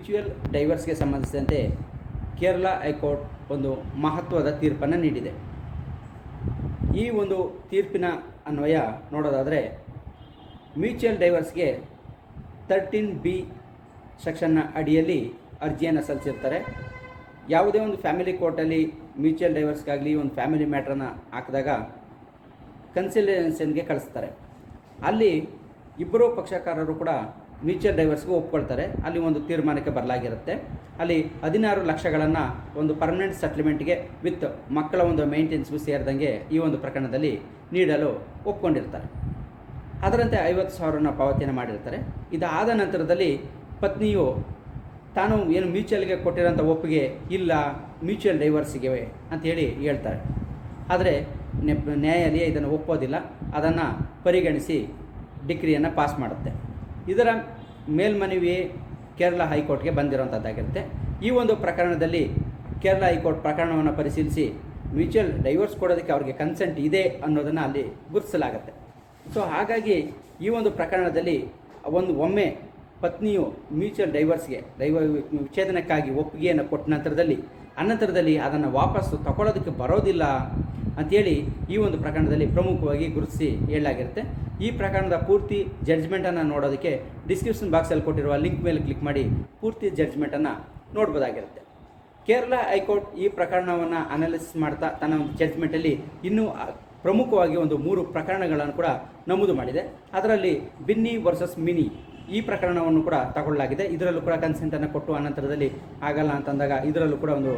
Mutual ಡೈವರ್ಸ್ಗೆ ಸಂಬಂಧಿಸಿದಂತೆ Kerala high court ಒಂದು ಮಹತ್ವದ ತೀರ್ಪನ್ನು ನೀಡಿದೆ. ಈ ಒಂದು ತೀರ್ಪಿನ ಅನ್ವಯ ನೋಡೋದಾದರೆ ಮ್ಯೂಚುವಲ್ ಡೈವರ್ಸ್ಗೆ 13B ಸೆಕ್ಷನ್ನ ಅಡಿಯಲ್ಲಿ ಅರ್ಜಿಯನ್ನು ಸಲ್ಲಿಸಿರ್ತಾರೆ. ಯಾವುದೇ ಒಂದು ಫ್ಯಾಮಿಲಿ ಕೋರ್ಟಲ್ಲಿ ಮ್ಯೂಚುವಲ್ ಡೈವರ್ಸ್ಗಾಗಲಿ ಒಂದು ಫ್ಯಾಮಿಲಿ ಮ್ಯಾಟ್ರನ್ನು ಹಾಕಿದಾಗ ಕನ್ಸಿಲಿಯೇಷನ್ಗೆ ಕಳಿಸ್ತಾರೆ. ಅಲ್ಲಿ ಇಬ್ಬರು ಪಕ್ಷಕಾರರು ಕೂಡ ಮ್ಯೂಚುವಲ್ ಡೈವರ್ಸ್ಗೆ ಒಪ್ಕೊಳ್ತಾರೆ. ಅಲ್ಲಿ ಒಂದು ತೀರ್ಮಾನಕ್ಕೆ ಬರಲಾಗಿರುತ್ತೆ. ಅಲ್ಲಿ 16 ಲಕ್ಷಗಳನ್ನು ಒಂದು ಪರ್ಮನೆಂಟ್ ಸೆಟ್ಲ್ಮೆಂಟ್ಗೆ ವಿತ್ ಮಕ್ಕಳ ಒಂದು ಮೇಂಟೆನೆನ್ಸ್ಗೂ ಸೇರಿದಂಗೆ ಈ ಒಂದು ಪ್ರಕರಣದಲ್ಲಿ ನೀಡಲು ಒಪ್ಕೊಂಡಿರ್ತಾರೆ. ಅದರಂತೆ 50,000 ಪಾವತಿಯನ್ನು ಮಾಡಿರ್ತಾರೆ. ಇದಾದ ನಂತರದಲ್ಲಿ ಪತ್ನಿಯು ತಾನು ಏನು ಮ್ಯೂಚುವಲ್ಗೆ ಕೊಟ್ಟಿರೋಂಥ ಒಪ್ಪಿಗೆ ಇಲ್ಲ, ಮ್ಯೂಚುವಲ್ ಡೈವರ್ಸಿಗೆ ಅಂಥೇಳಿ ಹೇಳ್ತಾರೆ. ಆದರೆ ನ್ಯಾಯಾಲಯ ಇದನ್ನು ಒಪ್ಪೋದಿಲ್ಲ. ಅದನ್ನು ಪರಿಗಣಿಸಿ ಡಿಕ್ರಿಯನ್ನು ಪಾಸ್ ಮಾಡುತ್ತೆ. ಇದರ ಮೇಲ್ಮನವಿ ಕೇರಳ ಹೈಕೋರ್ಟ್ಗೆ ಬಂದಿರೋಂಥದ್ದಾಗಿರುತ್ತೆ. ಈ ಒಂದು ಪ್ರಕರಣದಲ್ಲಿ ಕೇರಳ ಹೈಕೋರ್ಟ್ ಪ್ರಕರಣವನ್ನು ಪರಿಶೀಲಿಸಿ ಮ್ಯೂಚುವಲ್ ಡೈವರ್ಸ್ ಕೊಡೋದಕ್ಕೆ ಅವ್ರಿಗೆ ಕನ್ಸೆಂಟ್ ಇದೆ ಅನ್ನೋದನ್ನು ಅಲ್ಲಿ ಗುರುತಿಸಲಾಗುತ್ತೆ. ಸೊ ಹಾಗಾಗಿ ಈ ಒಂದು ಪ್ರಕರಣದಲ್ಲಿ ಒಮ್ಮೆ ಪತ್ನಿಯು ಮ್ಯೂಚುವಲ್ ಡೈವರ್ಸ್ಗೆ ವಿಚ್ಛೇದನಕ್ಕಾಗಿ ಒಪ್ಪಿಗೆಯನ್ನು ಕೊಟ್ಟ ಅನಂತರದಲ್ಲಿ ಅದನ್ನು ವಾಪಸ್ಸು ತಗೊಳ್ಳೋದಕ್ಕೆ ಬರೋದಿಲ್ಲ ಅಂಥೇಳಿ ಈ ಒಂದು ಪ್ರಕರಣದಲ್ಲಿ ಪ್ರಮುಖವಾಗಿ ಗುರುತಿಸಿ ಹೇಳಲಾಗಿರುತ್ತೆ. ಈ ಪ್ರಕರಣದ ಪೂರ್ತಿ ಜಡ್ಜ್ಮೆಂಟನ್ನು ನೋಡೋದಕ್ಕೆ ಡಿಸ್ಕ್ರಿಪ್ಷನ್ ಬಾಕ್ಸಲ್ಲಿ ಕೊಟ್ಟಿರುವ ಲಿಂಕ್ ಮೇಲೆ ಕ್ಲಿಕ್ ಮಾಡಿ ಪೂರ್ತಿ ಜಡ್ಜ್ಮೆಂಟನ್ನು ನೋಡ್ಬೋದಾಗಿರುತ್ತೆ. ಕೇರಳ ಹೈಕೋರ್ಟ್ ಈ ಪ್ರಕರಣವನ್ನು ಅನಾಲಿಸಿಸ್ ಮಾಡ್ತಾ ತನ್ನ ಒಂದು ಜಡ್ಜ್ಮೆಂಟಲ್ಲಿ ಇನ್ನೂ ಪ್ರಮುಖವಾಗಿ ಒಂದು 3 ಪ್ರಕರಣಗಳನ್ನು ಕೂಡ ನಮೂದು ಮಾಡಿದೆ. ಅದರಲ್ಲಿ ಬಿನ್ನಿ ವರ್ಸಸ್ ಮಿನಿ ಈ ಪ್ರಕರಣವನ್ನು ಕೂಡ ತಗೊಳ್ಳಲಾಗಿದೆ. ಇದರಲ್ಲೂ ಕೂಡ ಕನ್ಸೆಂಟನ್ನು ಕೊಟ್ಟು ಅನಂತರದಲ್ಲಿ ಆಗಲ್ಲ ಅಂತಂದಾಗ ಇದರಲ್ಲೂ ಕೂಡ ಒಂದು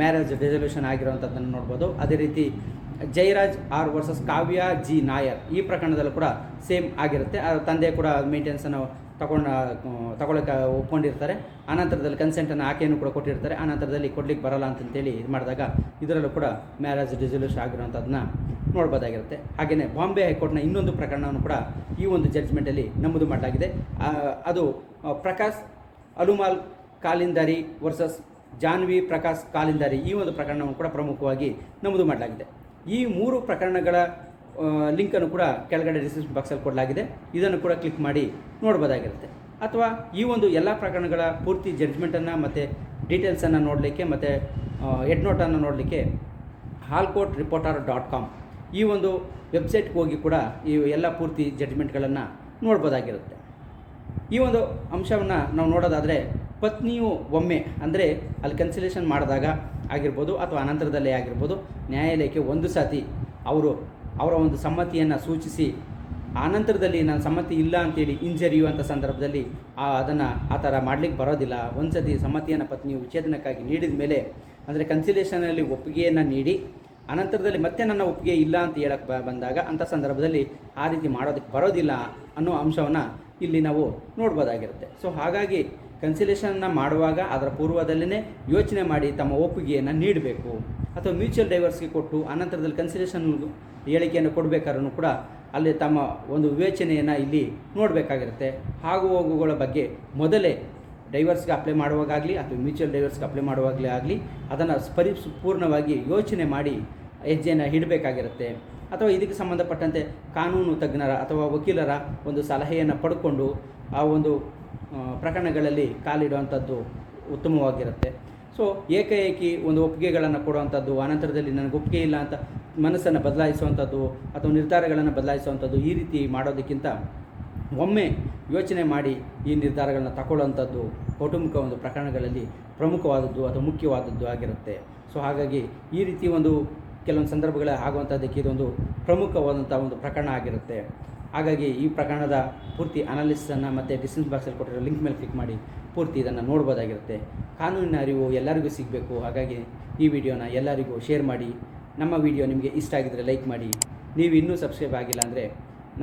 ಮ್ಯಾರೇಜ್ ರೆಸಲ್ಯೂಷನ್ ಆಗಿರುವಂಥದ್ದನ್ನು ನೋಡ್ಬೋದು. ಅದೇ ರೀತಿ ಜಯರಾಜ್ ಆರ್ ವರ್ಸಸ್ ಕಾವ್ಯ ಜಿ ನಾಯರ್ ಈ ಪ್ರಕರಣದಲ್ಲೂ ಕೂಡ ಸೇಮ್ ಆಗಿರುತ್ತೆ. ತಂದೆ ಕೂಡ ಮೇಂಟೆನೆನ್ಸನ್ನು ತಗೊಳ್ಳೋಕೆ ಒಪ್ಕೊಂಡಿರ್ತಾರೆ. ಆನಂತರದಲ್ಲಿ ಕನ್ಸೆಂಟನ್ನು ಆಕೆಯನ್ನು ಕೂಡ ಕೊಟ್ಟಿರ್ತಾರೆ. ಆನಂತರದಲ್ಲಿ ಕೊಡ್ಲಿಕ್ಕೆ ಬರಲ್ಲ ಅಂತಂತೇಳಿ ಇದು ಮಾಡಿದಾಗ ಇದರಲ್ಲೂ ಕೂಡ ಮ್ಯಾರೇಜ್ ರೆಸಲ್ಯೂಷನ್ ಆಗಿರುವಂಥದ್ದನ್ನ ನೋಡ್ಬೋದಾಗಿರುತ್ತೆ. ಹಾಗೆಯೇ ಬಾಂಬೆ ಹೈಕೋರ್ಟ್ನ ಇನ್ನೊಂದು ಪ್ರಕರಣವನ್ನು ಕೂಡ ಈ ಒಂದು ಜಡ್ಜ್ಮೆಂಟಲ್ಲಿ ನಮೂದು ಮಾಡಲಾಗಿದೆ. ಅದು ಪ್ರಕಾಶ್ ಅಲುಮಾಲ್ ಕಾಲಿಂದಾರಿ ವರ್ಸಸ್ ಜಾನ್ವಿ ಪ್ರಕಾಶ್ ಕಾಲಿಂದಾರಿ ಈ ಒಂದು ಪ್ರಕರಣವನ್ನು ಕೂಡ ಪ್ರಮುಖವಾಗಿ ನಮೂದು ಮಾಡಲಾಗಿದೆ. ಈ 3 ಪ್ರಕರಣಗಳ ಲಿಂಕನ್ನು ಕೂಡ ಕೆಳಗಡೆ ಡಿಸ್ಕ್ರಿಪ್ಷನ್ ಬಾಕ್ಸಲ್ಲಿ ಕೊಡಲಾಗಿದೆ. ಇದನ್ನು ಕೂಡ ಕ್ಲಿಕ್ ಮಾಡಿ ನೋಡ್ಬೋದಾಗಿರುತ್ತೆ. ಅಥವಾ ಈ ಒಂದು ಎಲ್ಲ ಪ್ರಕರಣಗಳ ಪೂರ್ತಿ ಜಡ್ಜ್ಮೆಂಟನ್ನು ಮತ್ತು ಡೀಟೇಲ್ಸನ್ನು ನೋಡಲಿಕ್ಕೆ ಮತ್ತು ಹೆಡ್ ನೋಟನ್ನು ನೋಡಲಿಕ್ಕೆ hallcourtreporter.com ಈ ಒಂದು ವೆಬ್ಸೈಟ್ಗೆ ಹೋಗಿ ಕೂಡ ಈ ಎಲ್ಲ ಪೂರ್ತಿ ಜಡ್ಜ್ಮೆಂಟ್ಗಳನ್ನು ನೋಡ್ಬೋದಾಗಿರುತ್ತೆ. ಈ ಒಂದು ಅಂಶವನ್ನು ನಾವು ನೋಡೋದಾದರೆ ಪತ್ನಿಯು ಒಮ್ಮೆ ಅಂದರೆ ಅಲ್ಲಿ ಕನ್ಸಿಲೇಷನ್ ಮಾಡಿದಾಗ ಆಗಿರ್ಬೋದು ಅಥವಾ ಅನಂತರದಲ್ಲೇ ಆಗಿರ್ಬೋದು ನ್ಯಾಯಾಲಯಕ್ಕೆ ಒಂದು ಸಾತಿ ಅವರ ಒಂದು ಸಮ್ಮತಿಯನ್ನು ಸೂಚಿಸಿ ಆನಂತರದಲ್ಲಿ ನಾನು ಸಮ್ಮತಿ ಇಲ್ಲ ಅಂತೇಳಿ ಹಿಂಜರಿಯುವಂಥ ಸಂದರ್ಭದಲ್ಲಿ ಅದನ್ನು ಆ ಥರ ಮಾಡಲಿಕ್ಕೆ ಬರೋದಿಲ್ಲ. ಒಂದು ಸತಿ ಸಮ್ಮತಿಯನ್ನು ಪತ್ನಿಯು ವಿಚ್ಛೇದನಕ್ಕಾಗಿ ನೀಡಿದ ಮೇಲೆ ಅಂದರೆ ಕನ್ಸಿಲೇಷನಲ್ಲಿ ಒಪ್ಪಿಗೆಯನ್ನು ನೀಡಿ ಅನಂತರದಲ್ಲಿ ಮತ್ತೆ ನನ್ನ ಒಪ್ಪಿಗೆ ಇಲ್ಲ ಅಂತ ಹೇಳಕ್ಕೆ ಬಂದಾಗ ಅಂಥ ಸಂದರ್ಭದಲ್ಲಿ ಆ ರೀತಿ ಮಾಡೋದಕ್ಕೆ ಬರೋದಿಲ್ಲ ಅನ್ನೋ ಅಂಶವನ್ನು ಇಲ್ಲಿ ನಾವು ನೋಡ್ಬೋದಾಗಿರುತ್ತೆ. ಸೊ ಹಾಗಾಗಿ ಕನ್ಸಿಲೇಷನ್ನ ಮಾಡುವಾಗ ಅದರ ಪೂರ್ವದಲ್ಲೇ ಯೋಚನೆ ಮಾಡಿ ತಮ್ಮ ಒಪ್ಪಿಗೆಯನ್ನು ನೀಡಬೇಕು. ಅಥವಾ ಮ್ಯೂಚುವಲ್ ಡೈವರ್ಸ್ಗೆ ಕೊಟ್ಟು ಅನಂತರದಲ್ಲಿ ಕನ್ಸಿಲೇಷನ್ ಹೇಳಿಕೆಯನ್ನು ಕೊಡಬೇಕಾದ್ರೂ ಕೂಡ ಅಲ್ಲಿ ತಮ್ಮ ಒಂದು ವಿವೇಚನೆಯನ್ನು ಇಲ್ಲಿ ನೋಡಬೇಕಾಗಿರುತ್ತೆ. ಹೋಗುಗಳ ಬಗ್ಗೆ ಮೊದಲೇ ಡೈವರ್ಸ್ಗೆ ಅಪ್ಲೈ ಮಾಡುವಾಗಲಿ ಅಥವಾ ಮ್ಯೂಚುವಲ್ ಡೈವರ್ಸ್ಗೆ ಅಪ್ಲೈ ಮಾಡುವಾಗಲೇ ಆಗಲಿ ಅದನ್ನು ಪರಿಪೂರ್ಣವಾಗಿ ಯೋಚನೆ ಮಾಡಿ ಹೆಜ್ಜೆಯನ್ನು ಇಡಬೇಕಾಗಿರುತ್ತೆ. ಅಥವಾ ಇದಕ್ಕೆ ಸಂಬಂಧಪಟ್ಟಂತೆ ಕಾನೂನು ತಜ್ಞರ ಅಥವಾ ವಕೀಲರ ಒಂದು ಸಲಹೆಯನ್ನು ಪಡ್ಕೊಂಡು ಆ ಒಂದು ಪ್ರಕರಣಗಳಲ್ಲಿ ಕಾಲಿಡುವಂಥದ್ದು ಉತ್ತಮವಾಗಿರುತ್ತೆ. ಸೊ ಏಕಾಏಕಿ ಒಂದು ಒಪ್ಪಿಗೆಗಳನ್ನು ಕೊಡುವಂಥದ್ದು ಅನಂತರದಲ್ಲಿ ನನಗೆ ಒಪ್ಪಿಗೆ ಇಲ್ಲ ಅಂತ ಮನಸ್ಸನ್ನು ಬದಲಾಯಿಸುವಂಥದ್ದು ಅಥವಾ ನಿರ್ಧಾರಗಳನ್ನು ಬದಲಾಯಿಸುವಂಥದ್ದು ಈ ರೀತಿ ಮಾಡೋದಕ್ಕಿಂತ ಒಮ್ಮೆ ಯೋಚನೆ ಮಾಡಿ ಈ ನಿರ್ಧಾರಗಳನ್ನು ತಗೊಳ್ಳುವಂಥದ್ದು ಕೌಟುಂಬಿಕ ಒಂದು ಪ್ರಕರಣಗಳಲ್ಲಿ ಪ್ರಮುಖವಾದದ್ದು ಅಥವಾ ಮುಖ್ಯವಾದದ್ದು ಆಗಿರುತ್ತೆ. ಸೊ ಹಾಗಾಗಿ ಈ ರೀತಿ ಒಂದು ಕೆಲವೊಂದು ಸಂದರ್ಭಗಳ ಆಗುವಂಥದ್ದಕ್ಕೆ ಇದೊಂದು ಪ್ರಮುಖವಾದಂಥ ಒಂದು ಪ್ರಕರಣ ಆಗಿರುತ್ತೆ. ಹಾಗಾಗಿ ಈ ಪ್ರಕರಣದ ಪೂರ್ತಿ ಅನಾಲಿಸಿಸನ್ನು ಮತ್ತು ಡಿಸ್ಕ್ರಿಪ್ಷನ್ ಬಾಕ್ಸಲ್ಲಿ ಕೊಟ್ಟಿರೋ ಲಿಂಕ್ ಮೇಲೆ ಕ್ಲಿಕ್ ಮಾಡಿ ಪೂರ್ತಿ ಇದನ್ನು ನೋಡ್ಬೋದಾಗಿರುತ್ತೆ. ಕಾನೂನಿನ ಅರಿವು ಎಲ್ಲರಿಗೂ ಸಿಗಬೇಕು. ಹಾಗಾಗಿ ಈ ವಿಡಿಯೋನ ಎಲ್ಲರಿಗೂ ಶೇರ್ ಮಾಡಿ. ನಮ್ಮ ವಿಡಿಯೋ ನಿಮಗೆ ಇಷ್ಟ ಆಗಿದ್ದರೆ ಲೈಕ್ ಮಾಡಿ. ನೀವು ಇನ್ನೂ ಸಬ್ಸ್ಕ್ರೈಬ್ ಆಗಿಲ್ಲ ಅಂದರೆ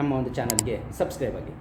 ನಮ್ಮ ಒಂದು ಚಾನಲ್ಗೆ ಸಬ್ಸ್ಕ್ರೈಬ್ ಆಗಿ.